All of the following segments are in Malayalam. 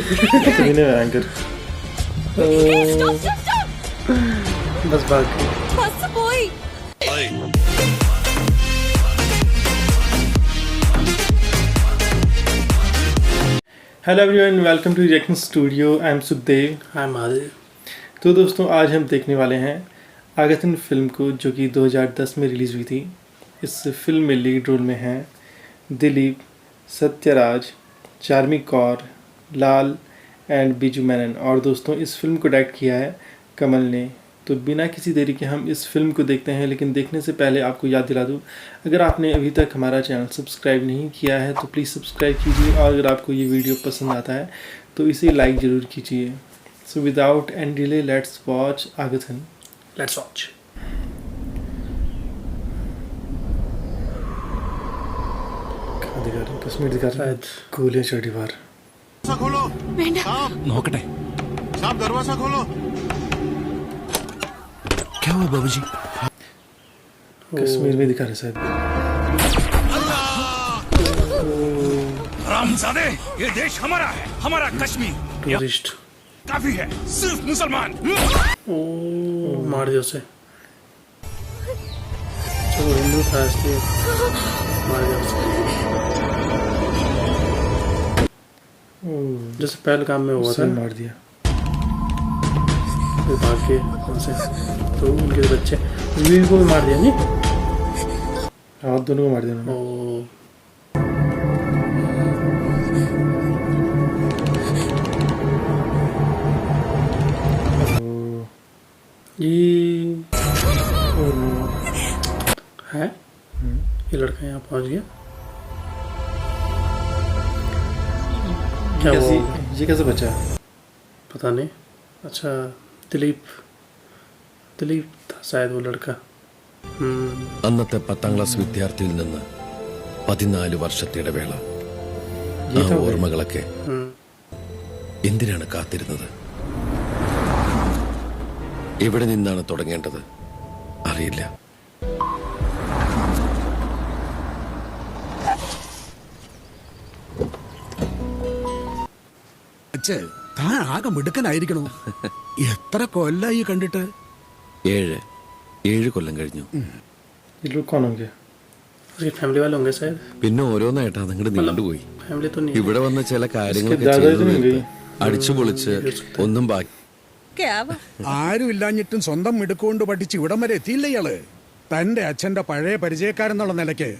एंकर बस भाग गई। Hello everyone, welcome to reaction studio. I am Sukhdev. Hi Mahadev. तो दोस्तों, आज हम देखने वाले हैं आगतन फिल्म को, जो कि 2010 में रिलीज़ हुई थी। इस फिल्म में लीड रोल में हैं दिलीप, सत्यराज, चार्मी कौर, लाल एंड बीजू मेनन। और दोस्तों, इस फिल्म को डायरेक्ट किया है कमल ने। तो बिना किसी देरी के हम इस फिल्म को देखते हैं, लेकिन देखने से पहले आपको याद दिला दूँ, अगर आपने अभी तक हमारा चैनल सब्सक्राइब नहीं किया है तो प्लीज़ सब्सक्राइब कीजिए, और अगर आपको ये वीडियो पसंद आता है तो इसे लाइक ज़रूर कीजिए। So without any delay let's watch Aagathan. Let's watch. कहाँ दिखा रहे हैं? कश्मीर दिखा रहा है, गोलियाँ चढ़ी बाहर। खोलो नोकटे साहब, दरवाजा खोलो। क्या हुआ बाबूजी? कश्मीर में दिखा रहे शायद। हरामजादे, ये देश हमारा है, हमारा कश्मीर। टूरिस्ट काफी है, सिर्फ मुसलमान। ओ मार दिया उसे। चलो हिंदू था इसलिए मार दिया उसे। जैसे पहलगाम में हुआ था, मार दिया। फिर भाग के वहाँ से तो उनके बच्चे वीर को भी मार दिया नहीं। हाँ, दोनों को मार दिया उन्होंने। ओ ये है, ये लड़का यहाँ पहुँच गया। क्या वो ये कैसे बचा? पता नहीं। अच्छा, दिलीप था शायद वो लड़का। അന്നത്തെ 10ാം ക്ലാസ് വിദ്യാർത്ഥിയിൽ നിന്ന് 14 വർഷത്തെ ഇടവേള. ആ ഓർമ്മകളൊക്കെ എന്തിനാണ് കാത്തിരുന്നത്? എവിടെ നിന്നാണ് തുടങ്ങേണ്ടത് അറിയില്ല. താൻ ആകെ മിടുക്കനായിരിക്കണോ? എത്ര കൊല്ലായി കണ്ടിട്ട്? 7 കൊല്ലം കഴിഞ്ഞു. ये लोग कौन होंगे? उसकी फैमिली वाले होंगे शायद। പിന്നെ ഓരോന്നായിട്ട് അതങ്ങോട്ട് നീണ്ടുപോയി. फैमिली तो नहीं ഇവിടെ വന്ന ചില കാര്യങ്ങളൊക്കെ इसके दादाजी तो नहीं ചെയ്തു गई? അടിച്ചു പൊളിച്ച് ഒന്നും ബാക്കി. ആരും ഇല്ലാഞ്ഞിട്ടും സ്വന്തം മിടുക്കൊണ്ട് പഠിച്ച് ഇവിടം വരെ എത്തിയില്ല ഇയാള്. തന്റെ അച്ഛന്റെ പഴയ പരിചയക്കാരെന്നുള്ള നിലയ്ക്ക്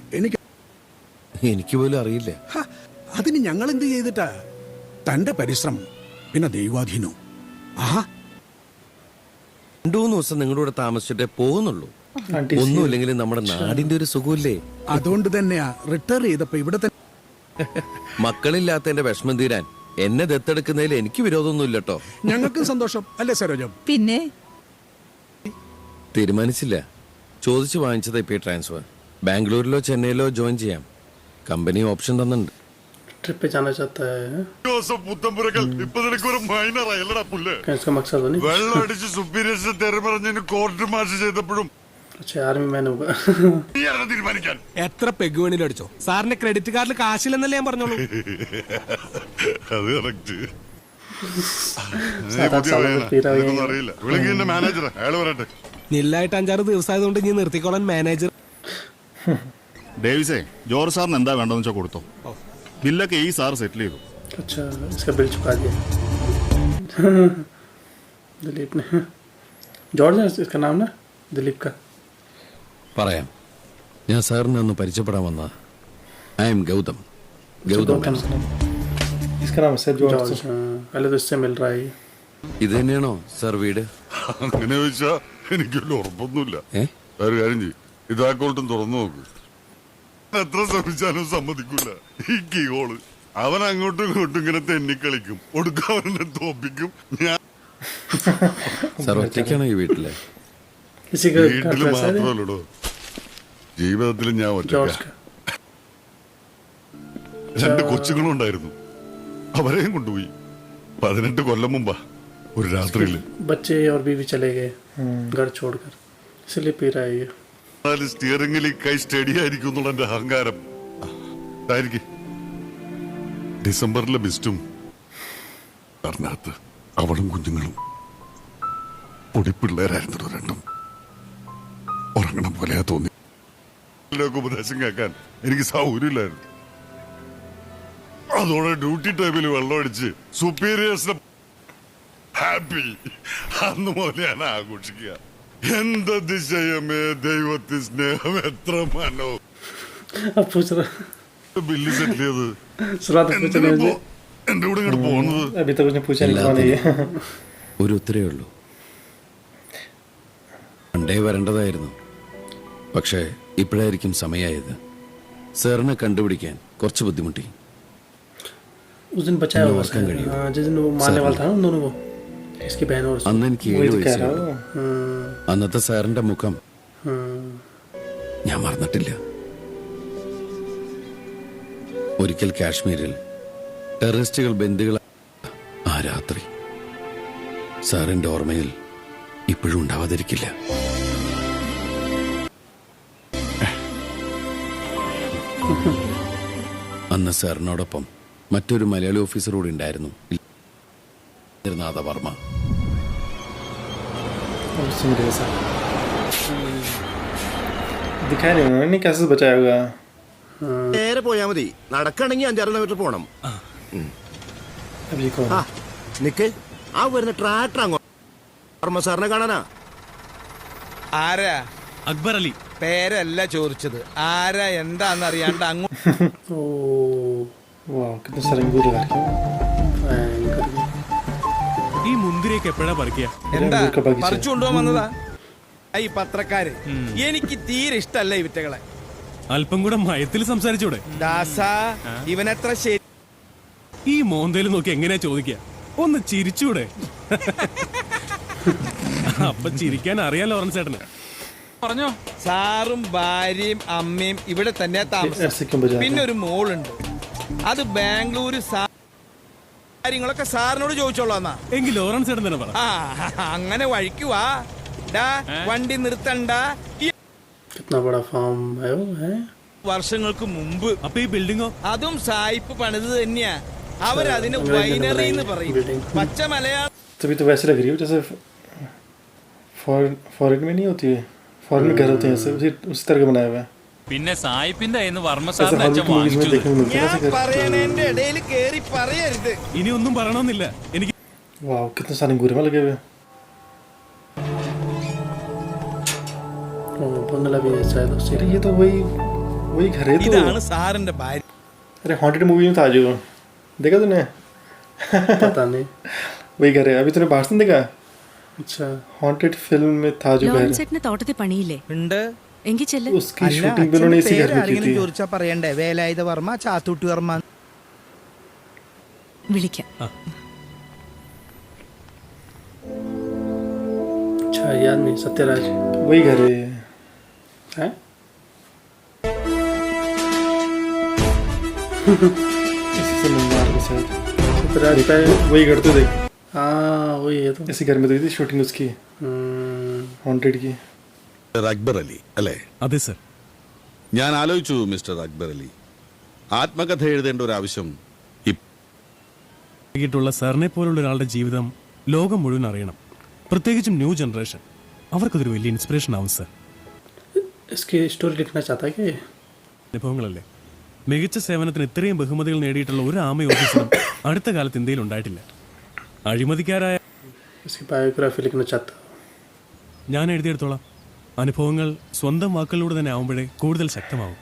എനിക്ക് പോലും അറിയില്ല. അതിന് ഞങ്ങൾ എന്ത് ചെയ്തിട്ടാ? തന്റെ പരിശ്രമം പിന്നെ ദൈവാധീനവും. ആഹാ, 2-3 ദിവസം നിങ്ങളുടെ കൂടെ താമസിച്ചിട്ടേ പോകുന്നുള്ളൂ. ഒന്നുമില്ലെങ്കിലും നമ്മുടെ നാടിന്റെ ഒരു സുഖമില്ലേ? അതുകൊണ്ട് തന്നെയാ റിട്ടയർ ചെയ്തപ്പോ ഇവിടെ തന്നെ. മക്കളില്ലാത്തതിന്റെ വിഷമം തീരാൻ എന്നെ ദത്തെടുക്കുന്നതിൽ എനിക്ക് വിരോധമൊന്നുമില്ല കേട്ടോ. ഞങ്ങൾക്കും സന്തോഷം അല്ലേ സരോജം? പിന്നെ തീരുമാനിച്ചില്ല, ചോദിച്ചു വാങ്ങിച്ചതാ ഇപ്പൊ ഈ ട്രാൻസ്ഫർ. ബാംഗ്ലൂരിലോ ചെന്നൈയിലോ ജോയിൻ ചെയ്യാം. കമ്പനി ഓപ്ഷൻ തന്നിട്ടുണ്ട്. ट्रिप पे जाना चाहता है। പുത്തമ്പുരകൾ ഇപ്പൊ നിനക്ക് ഒരു മൈനർ അല്ലടാ പുല്ല്. क्या इसका मकसद हो नहीं? വെള്ളം അടിച്ച് സുപ്പീരിയേഴ്സ് തെറി പറഞ്ഞതിന് കോർട്ട് മാർച്ച് ചെയ്തപ്പോഴും अच्छा आर्मी मैन होगा। നീ ആരാ തീരുമാനിക്കാൻ? എത്ര പെഗ് വേണേലും അടിച്ചോ, സാറിന്റെ ക്രെഡിറ്റ് കാർഡിൽ കാശില്ലെന്നല്ലേ ഞാൻ പറഞ്ഞോളൂ. അത് കറക്റ്റ്. അറിയില്ല, വിളിക്ക് എന്റെ മാനേജറെ, അയാള് പറയട്ടെ. നില്ലായിട്ട് 5-6 ദിവസമായതുകൊണ്ട് നീ നിർത്തിക്കോളാൻ മാനേജർ. ഡേവിസേ, ജോർജ് സാറിന് എന്താ വേണ്ടെന്ന് വെച്ചാൽ കൊടുത്തോ. ബില്ലൊക്കെ ഈ സാർ സെറ്റിൽ ചെയ്തു. अच्छा, इसका बिल चुका दिया दिलीप ने। जॉर्ज है इसका नाम ना, दिलीप का। പറയാം, ഞാൻ സാറിനെ ഒന്ന് പരിചയപ്പെടാൻ വന്ന ഐ एम ഗൗതം. इसका नाम है सर जॉर्ज। पहले तो इससे मिल रहा है। ഇത് തന്നെയാണോ സാർ വീട്? അങ്ങനെ ചോദിച്ചാ എനിക്കൊരു ഉറപ്പൊന്നുമില്ല. വേറെ കാര്യം ചെയ്യും, ഇതാക്കോട്ടും തുറന്നു നോക്ക്. എത്ര ശ്രമിച്ചാലും സമ്മതിക്കൂല ഈ കീഹോള്. അവൻ അങ്ങോട്ടും ഇങ്ങോട്ടും ഇങ്ങനെ തെന്നിക്കളിക്കും, ഒടുക്കവനെ തോപ്പിക്കും. ഞാൻ സാർ ഒറ്റയ്ക്കാണോ ഈ വീട്ടിലെ? इसी का വീട്ടില് മാത്രമല്ലടോ, ജീവിതത്തിൽ ഞാൻ ഒറ്റ. जॉर्ज का 2 കൊച്ചുങ്ങളും ഉണ്ടായിരുന്നു, അവരെയും കൊണ്ടുപോയി. 18 കൊല്ലം മുമ്പാ ഒരു രാത്രിയില്. बच्चे और बीवी चले गए घर छोड़कर, इसलिए पी रहा है ये। സ്റ്റിയറിംഗിൽ കൈ സ്റ്റഡി ആയിരിക്കും എന്നുള്ള എന്റെ അഹങ്കാരം. ഡിസംബറിലെ ബിസ്റ്റും കാറിനകത്ത് അവളും കുഞ്ഞുങ്ങളും പൊടിപ്പിള്ളേരായിരുന്നു രണ്ടും. ഉറങ്ങണം പോലെയാ തോന്നി. ഉപദേശം കേൾക്കാൻ എനിക്ക് സൗകര്യമില്ലായിരുന്നു. അതോടെ ഡ്യൂട്ടി ടൈമിൽ വെള്ളം അടിച്ച് സുപ്പീരിയേഴ്സിനെ ഹാപ്പി. അന്ന് മുതൽ ഞാൻ ആഘോഷിക്കുക. എന്താ ദിശയമേ ദൈവത്തിൽ സ്നേഹം എത്ര മനോ. ബില്ല് സെറ്റിൽ ചെയ്ത് എന്റെ കൂടെ ഇങ്ങോട്ട് പോകുന്നത്. ഒരു ഉത്തരേ ഉള്ളൂ. പണ്ടേ വരേണ്ടതായിരുന്നു. പക്ഷേ ഇപ്പോഴായിരിക്കും സമയമായത്. സാറിനെ കണ്ടുപിടിക്കാൻ കുറച്ച് ബുദ്ധിമുട്ടി. അന്ന് എനിക്ക് 7 വയസ്സുള്ളൂ. അന്നത്തെ സാറിന്റെ മുഖം ഞാൻ മറന്നിട്ടില്ല. ഒരിക്കൽ കാശ്മീരിൽ ടെററിസ്റ്റുകൾ ബന്ദികൾ ആ രാത്രി സാറിന്റെ ഓർമ്മയിൽ ഇപ്പോഴും ഉണ്ടാവാതിരിക്കില്ല. അന്ന് സാറിനോടൊപ്പം മറ്റൊരു മലയാളി ഓഫീസർ കൂടി ഉണ്ടായിരുന്നു, നാഥ വർമ്മ. നേരെ പോയാ മതി. നടക്കണെങ്കിൽ 5-6 കിലോമീറ്റർ പോണം. നിക്ക്, ആ വരുന്ന ട്രാക്ടർ അങ്ങോ വർമ്മ സാറിനെ കാണാനാ. ആരാ? അക്ബർ അലി. പേരല്ല ചോദിച്ചത്, ആരാ എന്താന്ന് അറിയാണ്ട് അങ്ങോട്ട്. ഈ മുന്തിരിയൊക്കെ എപ്പോഴാ പറിക്കുക? എന്താ പറിച്ചു കൊണ്ടുപോകാൻ വന്നതാ ഈ പത്രക്കാര്? എനിക്ക് തീരെ ഇഷ്ടല്ല ഈ വിറ്റകളെ. അല്പം കൂടെ മയത്തിൽ സംസാരിച്ചൂടെ? ദാസാ, ഇവനെത്ര ശരി. ഈ മോന്തയിൽ നോക്കി എങ്ങനെയാ ചോദിക്കുക? ഒന്ന് ചിരിച്ചൂടെ? അപ്പൊ ചിരിക്കാൻ അറിയാലോ ലോറൻസ് ചേട്ടന്. പറഞ്ഞോ. സാറും ഭാര്യയും അമ്മയും ഇവിടെ തന്നെ താമസിക്കും. പിന്നെ ഒരു മോളുണ്ട്, അത് ബാംഗ്ലൂര്. കാര്യങ്ങളൊക്കെ സാറിനോട് ചോദിച്ചോളാം. എങ്കിൽ ലോറൻസ് ചേട്ടൻ തന്നെ പറ. അങ്ങനെ വഴിക്കുവാ. വണ്ടി നിർത്തണ്ട. വർഷങ്ങൾക്ക് മുമ്പ്. അപ്പൊ ഈ ബിൽഡിങ്ങോ? അതും സായിപ്പ് പണിത് തന്നെയാ. അവരതിന് വൈനറി എന്ന് പറയും. പച്ച മലയാളം. तभी तो वैसे लग रही है जैसे फॉरेन में नहीं होती है. फॉरेन में घर होते हैं ऐसे उसी तरह का बनाया हुआ है. പിന്നെ സായിപ്പിന്റെ വർമ്മ സാറിന്റെ അച്ഛൻ വാങ്ങിച്ചു. ഞാൻ പറയണേന്റെ ഇടയിൽ കേറി പറയരുത്. ഇനി ഒന്നും പറയണമെന്നില്ല എനിക്ക്. वाह कितने सारे गुरमे लगे हुए हैं. बंगला भी है शायद. अरे ये तो वही घर है. तो ഇതാണ് സാറിന്റെ ഭാര്യ. अरे हॉन्टेड मूवी में था जो देखा तूने? पता नहीं. वही घर है. अभी तूने बाहर से देखा? अच्छा हॉन्टेड फिल्म में था जो घर. ലോറൻസ് പണിയില്ലേ? ഉണ്ട്. എങ്കിൽ ചെല്ല്. उसकी शूटिंग भी उन्होंने इसी घर में की थी. ചോദിച്ചാ പറയണ്ടേ? വേലായുധ വർമ്മ, ചാത്തൂട്ടി വർമ്മ. വിളിക്കാം. अच्छा याद नहीं. सत्यराज वही घर है. हैं? इसी से मिलना के साथ. सत्यराज पे वही घर तो देख. हाँ वही है. तो इसी घर में तो थी शूटिंग उसकी हॉन्टेड की. അക്ബർ അലി അല്ലേ? അതെ സർ. ഞാൻ ആലോചിച്ചു മിസ്റ്റർ അക്ബർ അലി, ആത്മകഥ എഴുതേണ്ട ഒരു ആവശ്യം ുള്ള സാറിനെ പോലുള്ള ഒരാളുടെ ജീവിതം ലോകം മുഴുവൻ അറിയണം. പ്രത്യേകിച്ചും ന്യൂ ജനറേഷൻ. അവർക്കതൊരു വലിയ ഇൻസ്പിറേഷൻ ആവും സർ. इसकी स्टोरी लिखना चाहता है क्या? അനുഭവങ്ങളല്ലേ. മികച്ച സേവനത്തിന് ഇത്രയും ബഹുമതികൾ നേടിയിട്ടുള്ള ഒരു ആമ ഓഫീസറും അടുത്ത കാലത്ത് ഇന്ത്യയിൽ ഉണ്ടായിട്ടില്ല. അഴിമതിക്കാരായ इसकी बायोग्राफी लिखना चाहता. ഞാൻ എഴുതിയെടുത്തോളാം. അനുഭവങ്ങൾ സ്വന്തം വാക്കുകളിലൂടെ തന്നെ ആവുമ്പോഴേ കൂടുതൽ ശക്തമാവും.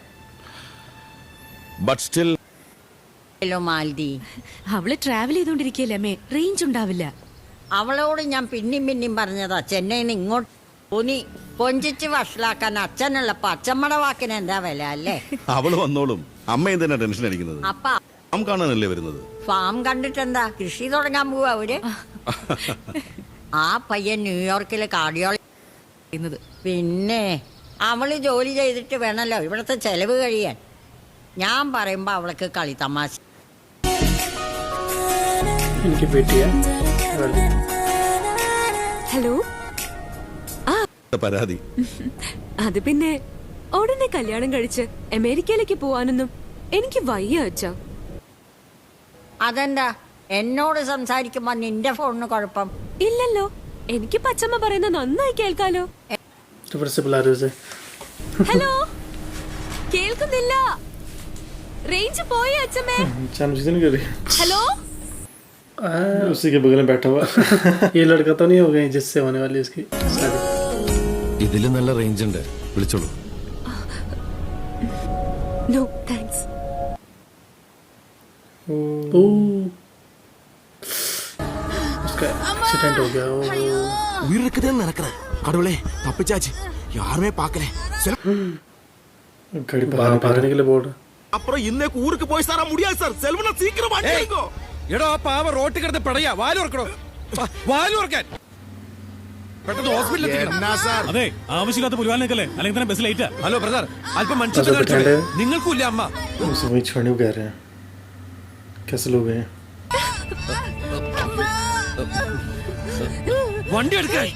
ബട്ട് സ്റ്റിൽ മാൽദി അവള് ട്രാവൽ ചെയ്തോണ്ടിരിക്കല്ലേ അമ്മേ, റേഞ്ച് ഉണ്ടാവില്ല. അവളോട് ഞാൻ പിന്നെയും പറഞ്ഞതാ ചെന്നൈന്ന് ഇങ്ങോട്ട് തോന്നി കൊഞ്ചിച്ച് വഷളാക്കാൻ. അച്ഛനുള്ളപ്പോ അച്ഛമ്മയുടെ വാക്കിന് എന്താ വില അല്ലേ? അവള് വന്നോളും. അമ്മയും തന്നെ ടെൻഷൻ അടിക്കുന്നത്. അപ്പ ഫാം കാണാനല്ലേ വരുന്നത്? ഫാം കണ്ടിട്ടെന്താ, കൃഷി തുടങ്ങാൻ പോവാ അവര്. ആ പയ്യൻ ന്യൂയോർക്കില് കാർഡിയോളജി. പിന്നെ അവള് ജോലി ചെയ്തിട്ട് വേണല്ലോ ഇവിടുത്തെ ചെലവ് കഴിയാൻ. ഞാൻ പറയുമ്പോ അവൾക്ക് കളി തമാശ. इनकी बेटी है. ഹലോ. പരാതി. അത് പിന്നെ ഉടനെ കല്യാണം കഴിച്ച് അമേരിക്കയിലേക്ക് പോവാനൊന്നും എനിക്ക് വയ്യ അച്ഛാ. അതെന്താ? എന്നോട് സംസാരിക്കുമ്പോ നിന്റെ ഫോണിന് കുഴപ്പം ഇല്ലല്ലോ, എനിക്ക് പച്ചമ്മ പറയുന്നത് നന്നായി കേൾക്കാലോ. फिर से बुला रहे उसे. ഹലോ, കേൾക്കുന്നില്ല. റേഞ്ച് പോയി അച്ഛമ്മേ. जानबूझ नहीं कर रही, ഹലോ, उसी के बगल में बैठा हुआ. ये लड़का तो नहीं हो गई जिससे होने वाली इसकी शादी. ഇതിലും നല്ല റേഞ്ച് ഉണ്ട്, വിളിച്ചോളൂ. No thanks. उसका एक्सीडेंट हो गया. உயிரிழக்குதுன்னு நினைக்கிறேன். கடவுளே தப்பிச்சாச்சு. யாருமே பார்க்கல. गाड़ी बाहर भागने के लिए बोल रहा. அப்புறம் இன்னைக்கு ஊருக்கு போய் சார முடியாது சார். செல்வன சீக்கிரம் வண்டி எடுங்கோ. എടോ ആ പാവ റോട്ടിൽ കിടന്ന് പിടയാ. വാലുറക്കണോ, വാലുറക്കാൻ പെട്ടെന്ന് ഹോസ്പിറ്റലിൽ എത്തിക്കണം. എന്നാ സാർ? അതെ, ആവശ്യമില്ലാത്ത പുലിവാലിനേക്കല്ലേ, അല്ലെങ്കിൽ തന്നെ ബസ് ലേറ്റാ. ഹലോ ബ്രദർ, അല്പം മനുഷ്യത്വം കാണിച്ചോളൂ. നിങ്ങൾക്കും ഇല്ല അമ്മ. उसे वही छोड़ने को कह रहे हैं. कैसे लोग हैं? വണ്ടി എടുക്കാൻ.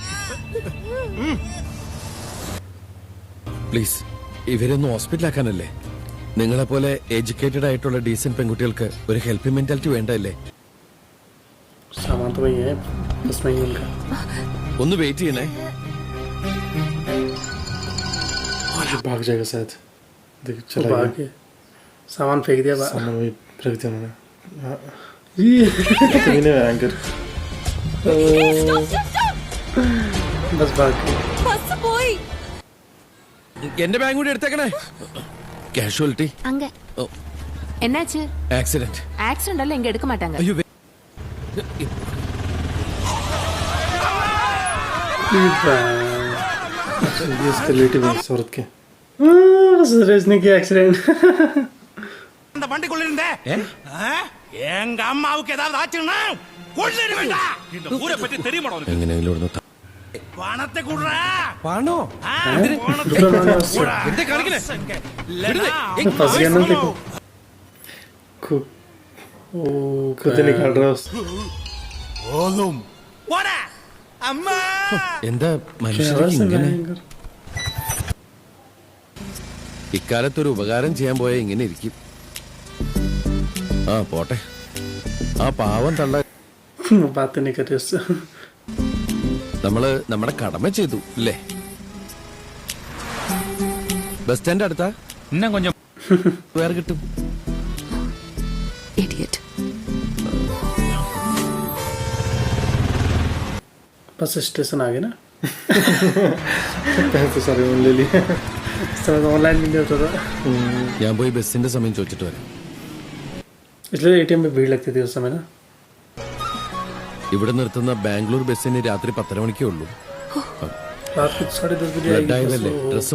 പ്ലീസ്, ഇവരൊന്നും ഹോസ്പിറ്റലാക്കാനല്ലേ? നിങ്ങളെ പോലെ എഡ്യൂക്കേറ്റഡ് ആയിട്ടുള്ള ഡീസന്റ് പെൺകുട്ടികൾക്ക് ഒരു ഹെൽപ്പിംഗ് മെന്റാലിറ്റി വേണ്ടല്ലേ? सामान तो वही है, बस में ही उनका. ഒന്ന് വെയിറ്റ് ചെയ്യണേ. भाग जाएगा शायद. देख वो चला भाग गया. के सामान फेंक दिया बाहर. सामने वही रख दिया उन्होंने. कभी नहीं एंकर. बस भाग के. ബസ് പോയി. എന്റെ ബാഗ് കൂടി എടുത്തേക്കണേ. കാഷ്വാലിറ്റി அங்க என்னாச்சு? ആക്സിഡന്റ്. ஆக்சிடென்ட் எல்லாம் இங்க எடுக்க மாட்டாங்க. അയ്യോ, ये इसके रिलेटिव है इस औरत के. सुरेश ने किया एक्सीडेंट. அந்த வண்டிக்குள்ள இருந்தே எங்க அம்மாவுக்கு ஏதாவது ஆச்சுன்னா கொள்ளிட வேண்டாம். இந்த ஊரை பற்றி தெரியுமாடா உனக்கு? എങ്ങനെയെങ്കിലും ഇവിടുന്ന് பணத்தை குடுறா. പണോ? பணத்தை എന്താ കാണിക്കണേ? फंस गया ना देखो. खुद ही निकाल रहा है उस. போதும் போடா அம்மா. എന്താ മനുഷ്യർക്ക് ഇങ്ങനെ? ഇക്കാലത്തൊരു ഉപകാരം ചെയ്യാൻ പോയ ഇങ്ങനെ ഇരിക്കും. ആ പോട്ടെ, ആ പാവം തള്ള. बात नहीं कर रहे उससे. നമ്മള് നമ്മുടെ കടമ ചെയ്തു അല്ലേ? ബസ് സ്റ്റാൻഡ് അടുത്താ, இன்னும் கொஞ்சம் വേറെ കിട്ടും. Idiot. बस स्टेशन आ गए ना. पैसे सारे उन्होंने ले लिए. ऑनलाइन भी नहीं होता था, ഞാൻ പോയി ബസ്സിന്റെ സമയം ചോദിച്ചിട്ട് വരാം. इसलिए एटीएम में भीड़ लगती थी उस समय ना. ഇവിടെ നിർത്തുന്ന ബാംഗ്ലൂർ ബസ്സിന് രാത്രി 10:30 മണിക്കേ ഉള്ളൂ. रात को 10:30 बजे ബ്ലഡ് आएगी बस ആയതല്ലേ, वो. ഡ്രസ്സ്